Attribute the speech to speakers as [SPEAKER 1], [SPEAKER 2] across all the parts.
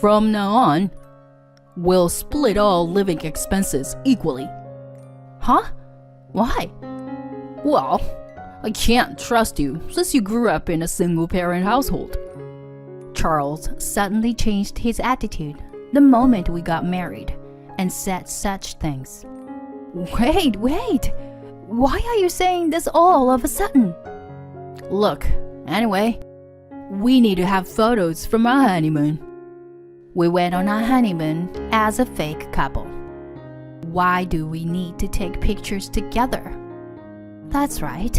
[SPEAKER 1] From now on, we'll split all living expenses equally. Huh? Why? Well, I can't trust you since you grew up in a single-parent household.
[SPEAKER 2] Charles suddenly changed his attitude the moment we got married and said such things. Wait. Why are you saying this all of a sudden?
[SPEAKER 1] Look, anyway, we need to have photos from our honeymoon.
[SPEAKER 2] We went on our honeymoon as a fake couple. Why do we need to take pictures together? That's right.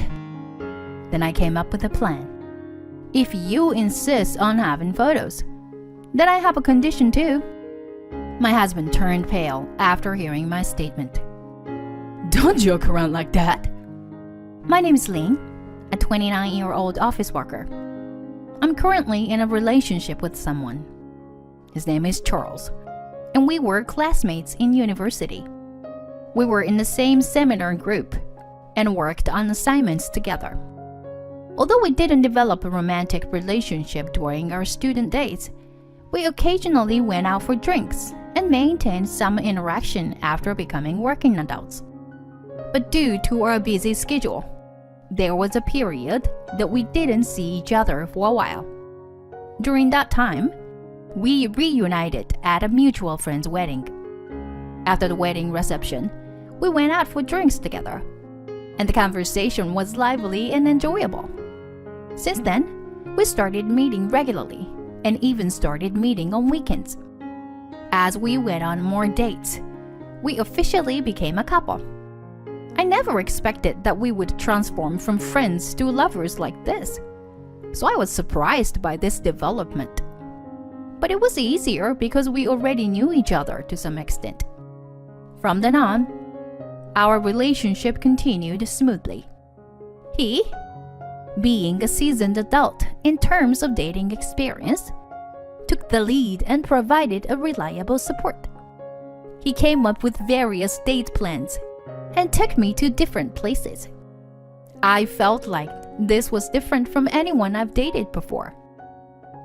[SPEAKER 2] Then I came up with a plan. If you insist on having photos, then I have a condition too. My husband turned pale after hearing my statement.
[SPEAKER 1] Don't joke around like that.
[SPEAKER 2] My name is Lynn, a 29-year-old office worker. I'm currently in a relationship with someone. His name is Charles, and we were classmates in university. We were in the same seminar group and worked on assignments together. Although we didn't develop a romantic relationship during our student days, we occasionally went out for drinks and maintained some interaction after becoming working adults. But due to our busy schedule, there was a period that we didn't see each other for a while. During that time, we reunited at a mutual friend's wedding. After the wedding reception, we went out for drinks together, and the conversation was lively and enjoyable. Since then, we started meeting regularly and even started meeting on weekends. As we went on more dates, we officially became a couple. I never expected that we would transform from friends to lovers like this, so I was surprised by this development. But it was easier because we already knew each other to some extent. From then on, our relationship continued smoothly. He, being a seasoned adult in terms of dating experience, took the lead and provided a reliable support. He came up with various date plans and took me to different places. I felt like this was different from anyone I've dated before.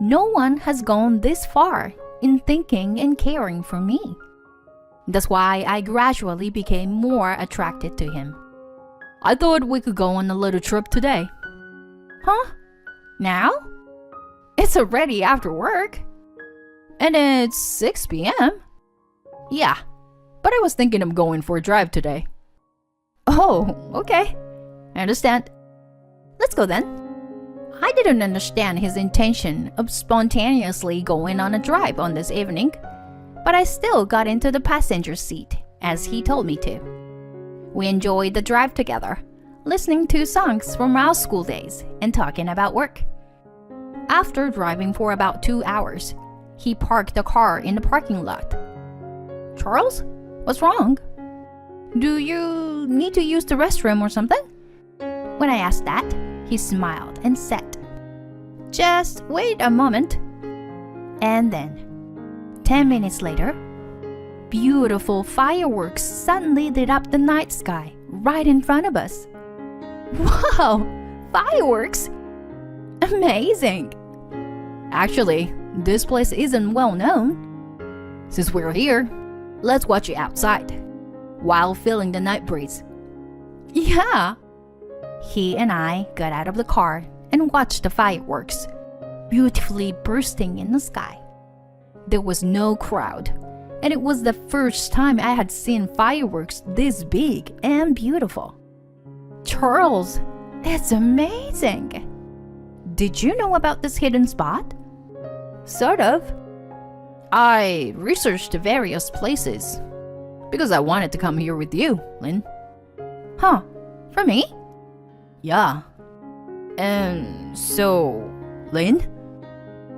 [SPEAKER 2] No one has gone this far in thinking and caring for me. That's why I gradually became more attracted to him.
[SPEAKER 1] I thought we could go on a little trip today.
[SPEAKER 2] Huh? Now? It's already after work.
[SPEAKER 1] And it's 6 p.m.
[SPEAKER 2] Yeah,
[SPEAKER 1] but I was thinking of going for a drive today.
[SPEAKER 2] Oh, okay. I understand. Let's go then. I didn't understand his intention of spontaneously going on a drive on this evening, but I still got into the passenger seat as he told me to. We enjoyed the drive together, listening to songs from our school days and talking about work. After driving for about 2 hours, he parked the car in the parking lot. Charles, what's wrong? Do you need to use the restroom or something? When I asked that, he smiled and said, "Just wait a moment." And then, 10 minutes later, beautiful fireworks suddenly lit up the night sky right in front of us. Wow! Fireworks? Amazing!
[SPEAKER 1] Actually, this place isn't well known. Since we're here, let's watch it outside while feeling the night breeze.
[SPEAKER 2] Yeah! He and I got out of the car and watched the fireworks, beautifully bursting in the sky. There was no crowd, and it was the first time I had seen fireworks this big and beautiful. Charles, it's amazing! Did you know about this hidden spot?
[SPEAKER 1] Sort of. I researched various places because I wanted to come here with you, Lynn.
[SPEAKER 2] Huh? For me?
[SPEAKER 1] Yeah. And so, Lynn,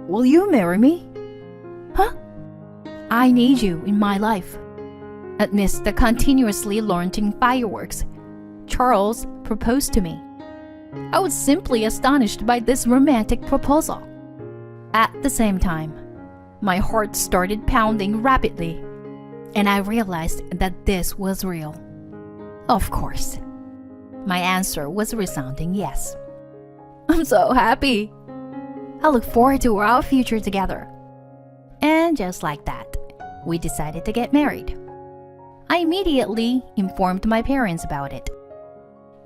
[SPEAKER 1] will you marry me?
[SPEAKER 2] Huh? I need you in my life. Amidst the continuously launching fireworks, Charles proposed to me. I was simply astonished by this romantic proposal. At the same time, my heart started pounding rapidly, and I realized that this was real. Of course. My answer was a resounding yes. I'm so happy. I look forward to our future together. And And just like that, we decided to get married. I immediately informed my parents about it.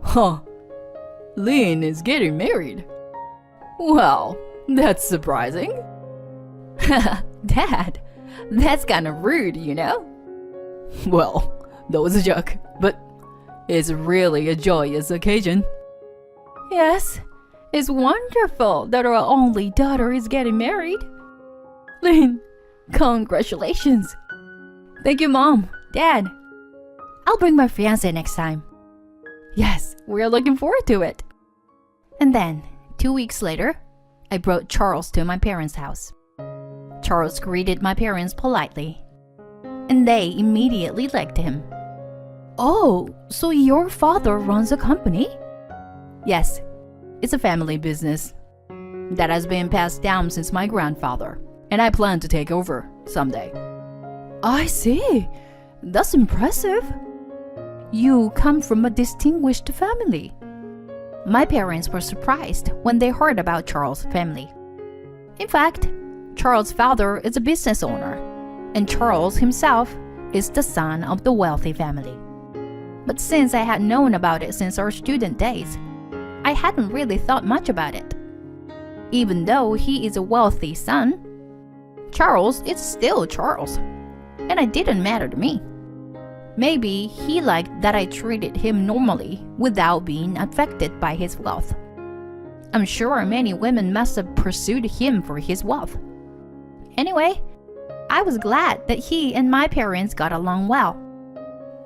[SPEAKER 1] Huh. Lynn is getting married. Well, that's surprising.
[SPEAKER 2] Dad, that's kind of rude, you know?
[SPEAKER 1] Well, that was a joke, but it's really a joyous occasion.
[SPEAKER 2] Yes, it's wonderful that our only daughter is getting married.
[SPEAKER 1] Lynn, congratulations.
[SPEAKER 2] Thank you, Mom, Dad. I'll bring my fiancé next time.
[SPEAKER 1] Yes, we're looking forward to it.
[SPEAKER 2] And then, 2 weeks later, I brought Charles to my parents' house. Charles greeted my parents politely, and they immediately liked him.
[SPEAKER 1] Oh, so your father runs a company?
[SPEAKER 2] Yes, it's a family business that has been passed down since my grandfather,
[SPEAKER 1] and I plan to take over someday. I see. That's impressive.
[SPEAKER 2] You come from a distinguished family. My parents were surprised when they heard about Charles' family. In fact, Charles' father is a business owner, and Charles himself is the son of the wealthy family. But since I had known about it since our student days, I hadn't really thought much about it. Even though he is a wealthy son, Charles is still Charles, and it didn't matter to me. Maybe he liked that I treated him normally without being affected by his wealth. I'm sure many women must have pursued him for his wealth. Anyway, I was glad that he and my parents got along well.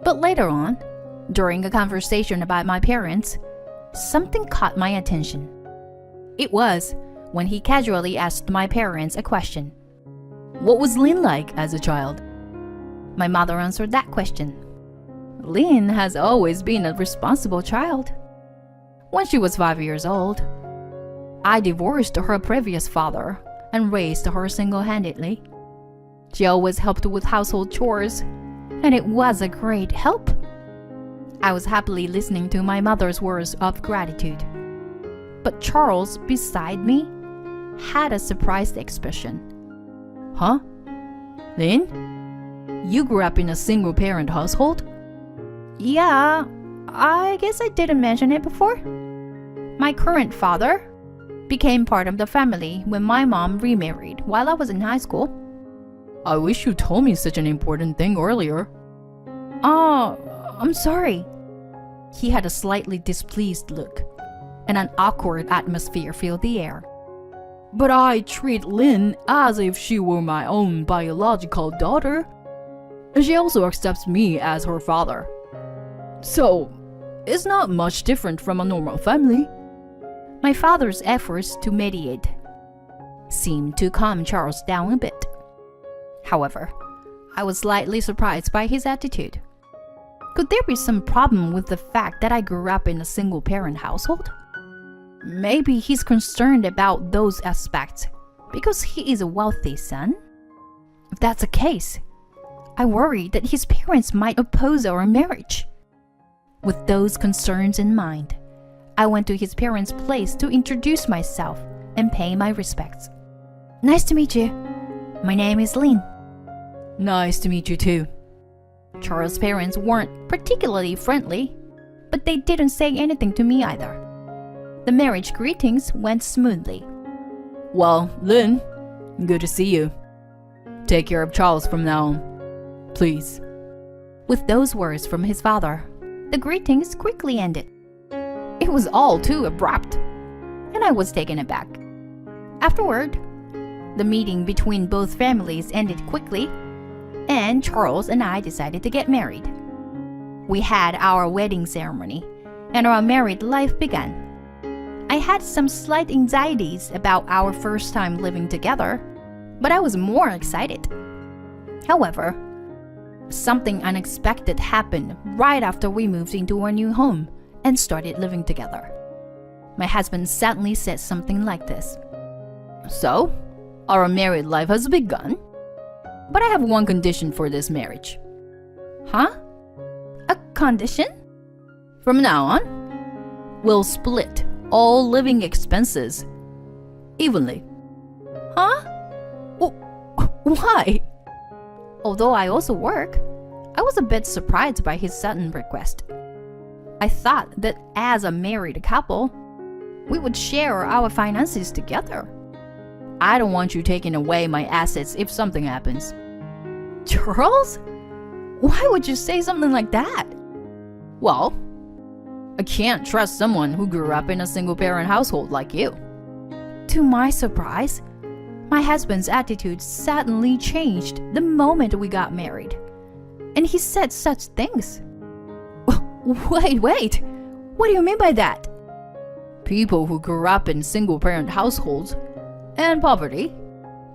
[SPEAKER 2] But later on, during a conversation about my parents, something caught my attention. It was when he casually asked my parents a question.
[SPEAKER 1] What was Lynn like as a child?
[SPEAKER 2] My mother answered that question.
[SPEAKER 1] Lynn has always been a responsible child.
[SPEAKER 2] When she was 5 years old, I divorced her previous father and raised her single-handedly. She always helped with household chores, and it was a great help. I was happily listening to my mother's words of gratitude. But Charles, beside me, had a surprised expression.
[SPEAKER 1] Huh? Lynn? You grew up in a single-parent household?
[SPEAKER 2] Yeah, I guess I didn't mention it before. My current father became part of the family when my mom remarried while I was in high school.
[SPEAKER 1] I wish you told me such an important thing earlier.
[SPEAKER 2] Oh, I'm sorry. He had a slightly displeased look, and an awkward atmosphere filled the air.
[SPEAKER 1] But I treat Lynn as if she were my own biological daughter. And she also accepts me as her father. So, it's not much different from a normal family.
[SPEAKER 2] My father's efforts to mediate seemed to calm Charles down a bit. However, I was slightly surprised by his attitude. Could there be some problem with the fact that I grew up in a single-parent household? Maybe he's concerned about those aspects because he is a wealthy son? If that's the case, I worry that his parents might oppose our marriage. With those concerns in mind, I went to his parents' place to introduce myself and pay my respects. Nice to meet you. My name is Lynn.
[SPEAKER 1] Nice to meet you too.
[SPEAKER 2] Charles' parents weren't particularly friendly, but they didn't say anything to me either. The marriage greetings went smoothly.
[SPEAKER 1] Well, Lynn, good to see you. Take care of Charles from now on, please.
[SPEAKER 2] With those words from his father, the greetings quickly ended. It was all too abrupt, and I was taken aback. Afterward, the meeting between both families ended quickly, and Charles and I decided to get married. We had our wedding ceremony, and our married life began. I had some slight anxieties about our first time living together, but I was more excited. However, something unexpected happened right after we moved into our new home and started living together. My husband suddenly said something like this.
[SPEAKER 1] So, our married life has begun, but I have one condition for this marriage.
[SPEAKER 2] Huh? A condition?
[SPEAKER 1] From now on, we'll split all living expenses evenly.
[SPEAKER 2] Huh?
[SPEAKER 1] Why?
[SPEAKER 2] Although I also work, I was a bit surprised by his sudden request. I thought that as a married couple, we would share our finances together.
[SPEAKER 1] I don't want you taking away my assets if something happens.
[SPEAKER 2] Charles? Why would you say something like that?
[SPEAKER 1] Well, I can't trust someone who grew up in a single-parent household like you.
[SPEAKER 2] To my surprise, my husband's attitude suddenly changed the moment we got married. And he said such things.
[SPEAKER 1] Wait.
[SPEAKER 2] What do you mean by that?
[SPEAKER 1] People who grew up in single-parent households and poverty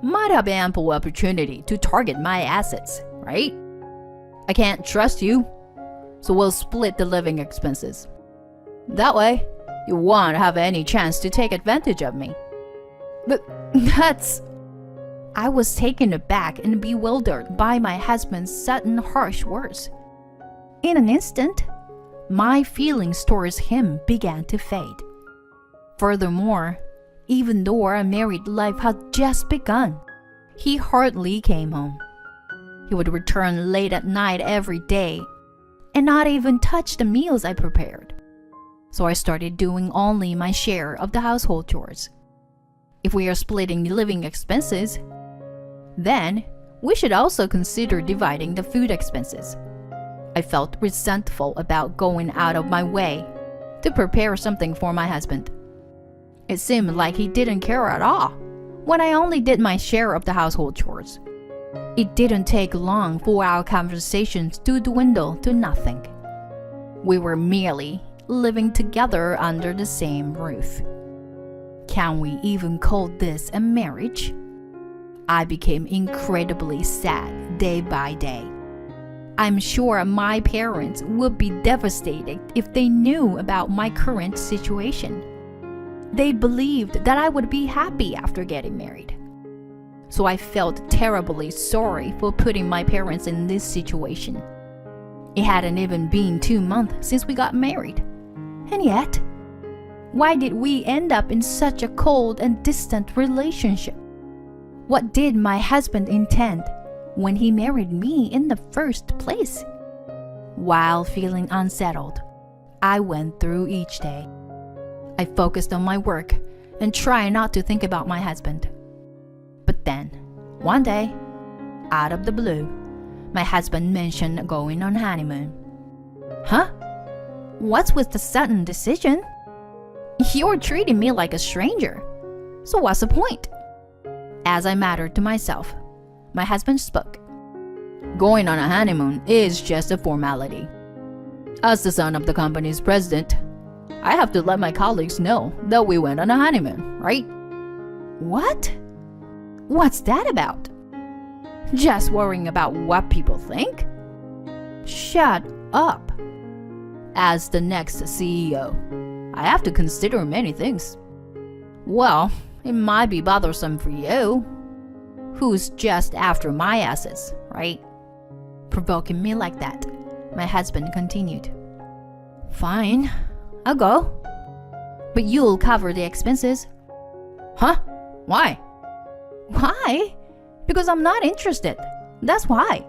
[SPEAKER 1] might have ample opportunity to target my assets, right? I can't trust you, so we'll split the living expenses. That way, you won't have any chance to take advantage of me.
[SPEAKER 2] But that's... I was taken aback and bewildered by my husband's sudden harsh words. In an instant, my feelings towards him began to fade. Furthermore, even though our married life had just begun, he hardly came home. He would return late at night every day and not even touch the meals I prepared. So I started doing only my share of the household chores. If we are splitting the living expenses, then we should also consider dividing the food expenses. I felt resentful about going out of my way to prepare something for my husband. It seemed like he didn't care at all when I only did my share of the household chores. It didn't take long for our conversations to dwindle to nothing. We were merely living together under the same roof. Can we even call this a marriage? I became incredibly sad day by day. I'm sure my parents would be devastated if they knew about my current situation. They believed that I would be happy after getting married. So I felt terribly sorry for putting my parents in this situation. It hadn't even been 2 months since we got married. And yet, why did we end up in such a cold and distant relationship? What did my husband intend when he married me in the first place? While feeling unsettled, I went through each day. I focused on my work and tried not to think about my husband. But then, one day, out of the blue, my husband mentioned going on honeymoon.
[SPEAKER 1] Huh?
[SPEAKER 2] What's with the sudden decision? You're treating me like a stranger. So what's the point? As I muttered to myself, my husband spoke.
[SPEAKER 1] Going on a honeymoon is just a formality. As the son of the company's president, I have to let my colleagues know that we went on a honeymoon, right?
[SPEAKER 2] What? What's that about? Just worrying about what people think? Shut up.
[SPEAKER 1] As the next CEO, I have to consider many things. Well, it might be bothersome for you, who's just after my assets, right?
[SPEAKER 2] Provoking me like that, my husband continued.
[SPEAKER 1] Fine, I'll go.
[SPEAKER 2] But you'll cover the expenses.
[SPEAKER 1] Huh? Why?
[SPEAKER 2] Why? Because I'm not interested. That's why.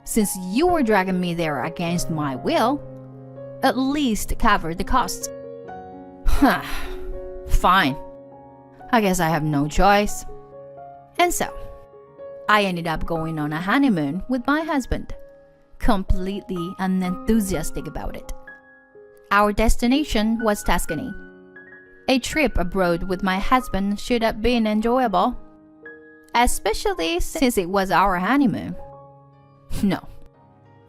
[SPEAKER 2] Since you were dragging me there against my will, at least cover the costs.
[SPEAKER 1] Huh. Fine. I guess I have no choice.
[SPEAKER 2] And so, I ended up going on a honeymoon with my husband, completely unenthusiastic about it. Our destination was Tuscany. A trip abroad with my husband should have been enjoyable, especially since it was our honeymoon. No.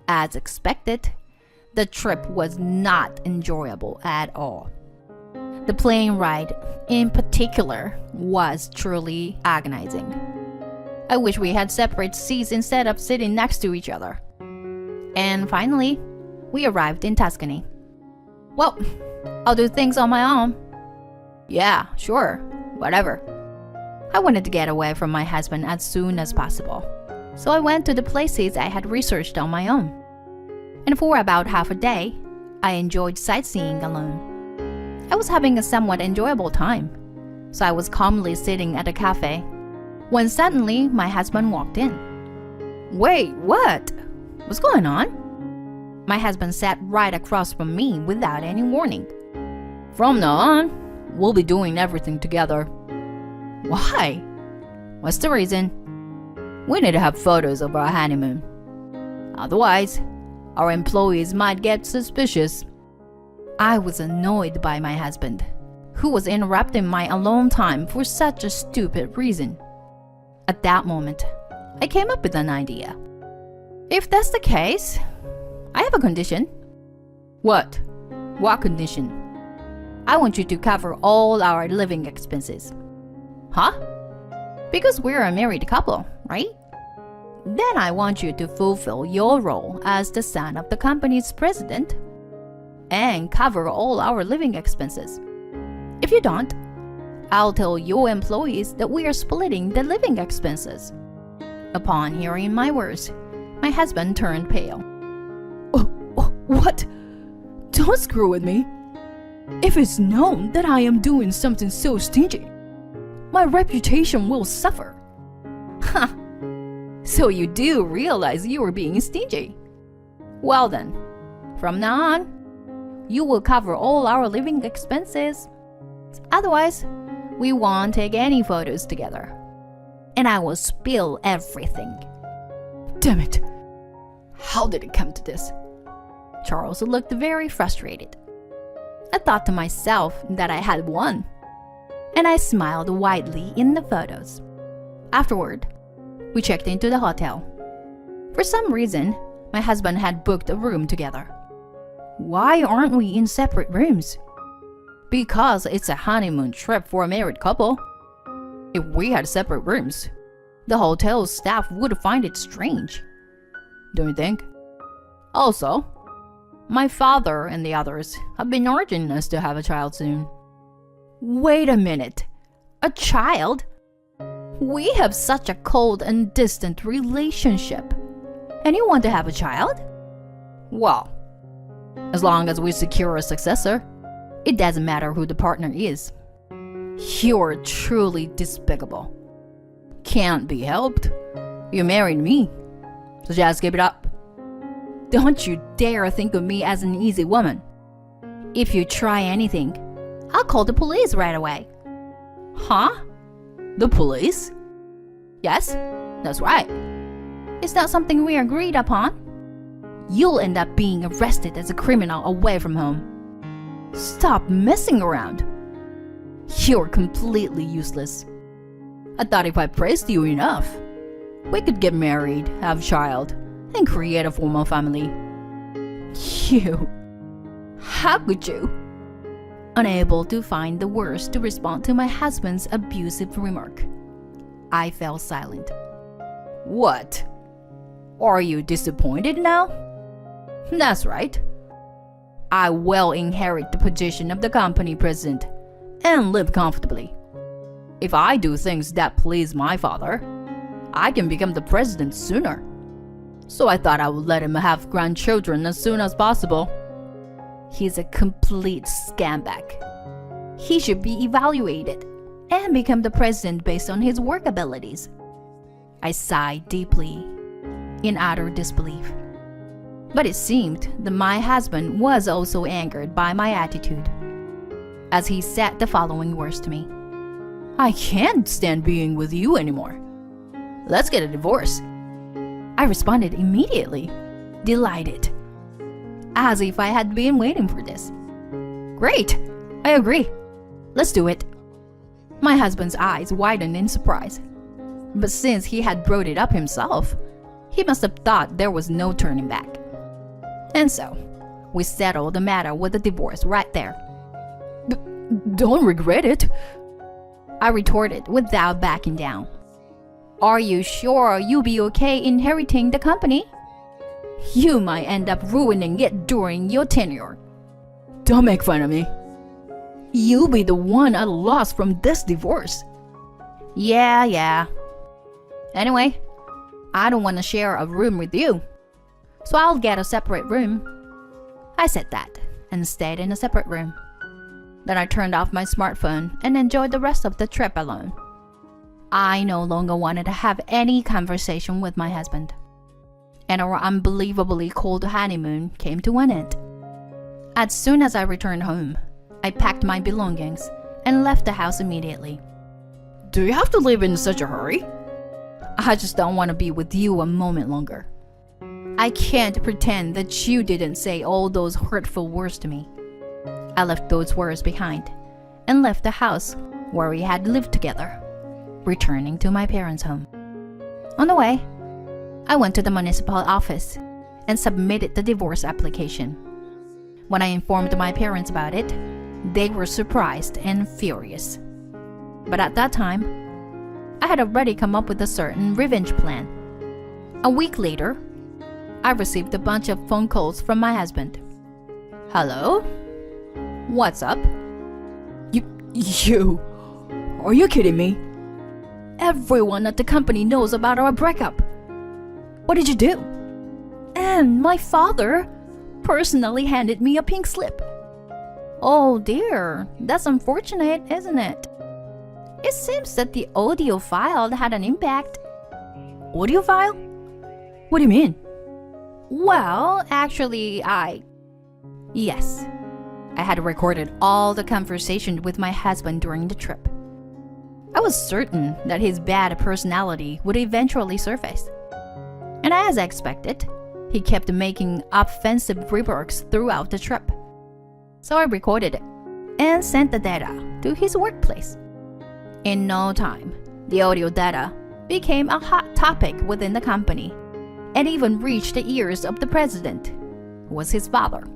[SPEAKER 2] As expected, the trip was not enjoyable at all. The plane ride, in particular, was truly agonizing. I wish we had separate seats instead of sitting next to each other. And finally, we arrived in Tuscany. Well, I'll do things on my own.
[SPEAKER 1] Yeah, sure, whatever.
[SPEAKER 2] I wanted to get away from my husband as soon as possible, so I went to the places I had researched on my own. And for about half a day, I enjoyed sightseeing alone. I was having a somewhat enjoyable time, so I was calmly sitting at a cafe, when suddenly my husband walked in.
[SPEAKER 1] Wait, what? What's going on?
[SPEAKER 2] My husband sat right across from me without any warning.
[SPEAKER 1] From now on, we'll be doing everything together. Why?
[SPEAKER 2] What's the reason?
[SPEAKER 1] We need to have photos of our honeymoon. Otherwise, our employees might get suspicious.
[SPEAKER 2] I was annoyed by my husband, who was interrupting my alone time for such a stupid reason. At that moment, I came up with an idea. If that's the case, I have a condition.
[SPEAKER 1] What? What condition?
[SPEAKER 2] I want you to cover all our living expenses.
[SPEAKER 1] Huh?
[SPEAKER 2] Because we're a married couple, right? Then I want you to fulfill your role as the son of the company's president and cover all our living expenses. If you don't, I'll tell your employees that we are splitting the living expenses. Upon hearing my words, my husband turned pale.
[SPEAKER 1] What? Don't screw with me. If it's known that I am doing something so stingy, my reputation will suffer.
[SPEAKER 2] Huh. So you do realize you were being stingy? Well then, from now on, you will cover all our living expenses. Otherwise, we won't take any photos together. And I will spill everything.
[SPEAKER 1] Damn it. How did it come to this?
[SPEAKER 2] Charles looked very frustrated. I thought to myself that I had won, and I smiled widely in the photos. Afterward, we checked into the hotel. For some reason, my husband had booked a room together.
[SPEAKER 1] Why aren't we in separate rooms?
[SPEAKER 2] Because it's a honeymoon trip for a married couple.
[SPEAKER 1] If we had separate rooms,
[SPEAKER 2] the hotel staff would find it strange.
[SPEAKER 1] Don't you think?
[SPEAKER 2] Also, my father and the others have been urging us to have a child soon.
[SPEAKER 1] Wait a minute.
[SPEAKER 2] A child? We have such a cold and distant relationship. And you want to have a child?
[SPEAKER 1] Well, as long as we secure a successor,
[SPEAKER 2] it doesn't matter who the partner is.
[SPEAKER 1] You're truly despicable. Can't be helped. You married me, so just give it up.
[SPEAKER 2] Don't you dare think of me as an easy woman. If you try anything, I'll call the police right away.
[SPEAKER 1] Huh? The police?
[SPEAKER 2] Yes, that's right. Is that something we agreed upon? You'll end up being arrested as a criminal away from home.
[SPEAKER 1] Stop messing around.
[SPEAKER 2] You're completely useless.
[SPEAKER 1] I thought if I praised you enough, we could get married, have a child, and create a formal family.
[SPEAKER 2] You. How could you? Unable to find the words to respond to my husband's abusive remark, I fell silent.
[SPEAKER 1] What? Are you disappointed now?
[SPEAKER 2] That's right. I will inherit the position of the company president and live comfortably.
[SPEAKER 1] If I do things that please my father, I can become the president sooner. So I thought I would let him have grandchildren as soon as possible.
[SPEAKER 2] He's a complete scambag. He should be evaluated and become the president based on his work abilities. I sighed deeply, in utter disbelief. But it seemed that my husband was also angered by my attitude, as he said the following words to me.
[SPEAKER 1] I can't stand being with you anymore. Let's get a divorce.
[SPEAKER 2] I responded immediately, delighted, as if I had been waiting for this.
[SPEAKER 1] Great, I agree. Let's do it.
[SPEAKER 2] My husband's eyes widened in surprise, but since he had brought it up himself, he must have thought there was no turning back. And so, we settled the matter with a divorce right there.
[SPEAKER 1] Don't regret it,
[SPEAKER 2] I retorted without backing down. Are you sure you'll be okay inheriting the company? You might end up ruining it during your tenure.
[SPEAKER 1] Don't make fun of me. You'll be the one at a loss from this divorce.
[SPEAKER 2] Yeah. Anyway, I don't want to share a room with you, so I'll get a separate room. I said that and stayed in a separate room. Then I turned off my smartphone and enjoyed the rest of the trip alone. I no longer wanted to have any conversation with my husband, and our unbelievably cold honeymoon came to an end. As soon as I returned home, I packed my belongings and left the house immediately.
[SPEAKER 1] Do you have to leave in such a hurry? I just don't want to be with you a moment longer.
[SPEAKER 2] I can't pretend that you didn't say all those hurtful words to me. I left those words behind and left the house where we had lived together, returning to my parents' home. On the way, I went to the municipal office and submitted the divorce application. When I informed my parents about it, they were surprised and furious. But at that time, I had already come up with a certain revenge plan. A week later, I received a bunch of phone calls from my husband.
[SPEAKER 1] Hello?
[SPEAKER 2] What's up?
[SPEAKER 1] You? Are you kidding me? Everyone at the company knows about our breakup. What did you do? And my father personally handed me a pink slip.
[SPEAKER 2] Oh dear, that's unfortunate, isn't it? It seems that the audio file had an impact.
[SPEAKER 1] Audio file? What do you mean?
[SPEAKER 2] Well, actually, Yes, I had recorded all the conversation with my husband during the trip. I was certain that his bad personality would eventually surface. And as I expected, he kept making offensive remarks throughout the trip. So I recorded it and sent the data to his workplace. In no time, the audio data became a hot topic within the company and even reached the ears of the president, who was his father.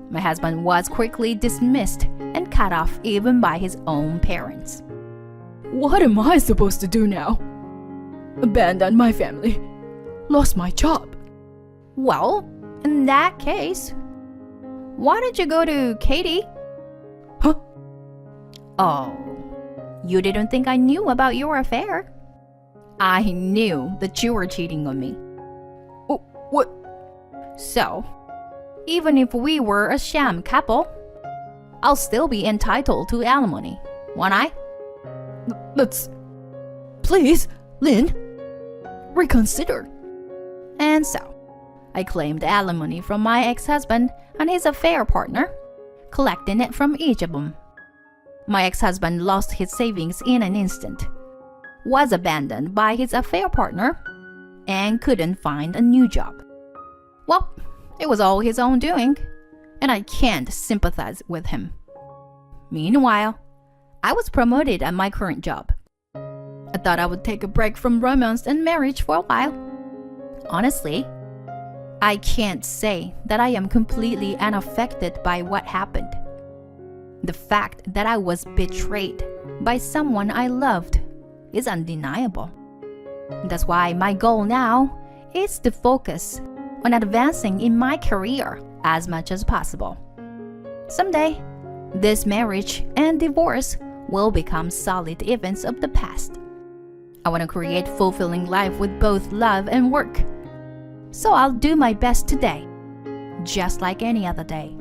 [SPEAKER 2] My husband was quickly dismissed and cut off even by his own parents.
[SPEAKER 1] What am I supposed to do now? Abandon my family? Lost my job?
[SPEAKER 2] Well, in that case, why don't you go to Katie?
[SPEAKER 1] Huh?
[SPEAKER 2] Oh, you didn't think I knew about your affair? I knew that you were cheating on me.
[SPEAKER 1] Oh, what?
[SPEAKER 2] So, even if we were a sham couple, I'll still be entitled to alimony, won't I?
[SPEAKER 1] That's... Please, Lynn, reconsider.
[SPEAKER 2] And so, I claimed alimony from my ex-husband and his affair partner, collecting it from each of them. My ex-husband lost his savings in an instant, was abandoned by his affair partner, and couldn't find a new job. Well, it was all his own doing, and I can't sympathize with him. Meanwhile, I was promoted at my current job. I thought I would take a break from romance and marriage for a while. Honestly, I can't say that I am completely unaffected by what happened. The fact that I was betrayed by someone I loved is undeniable. That's why my goal now is to focus on advancing in my career as much as possible. Someday, this marriage and divorce will become solid events of the past. I want to create fulfilling life with both love and work. So I'll do my best today, just like any other day.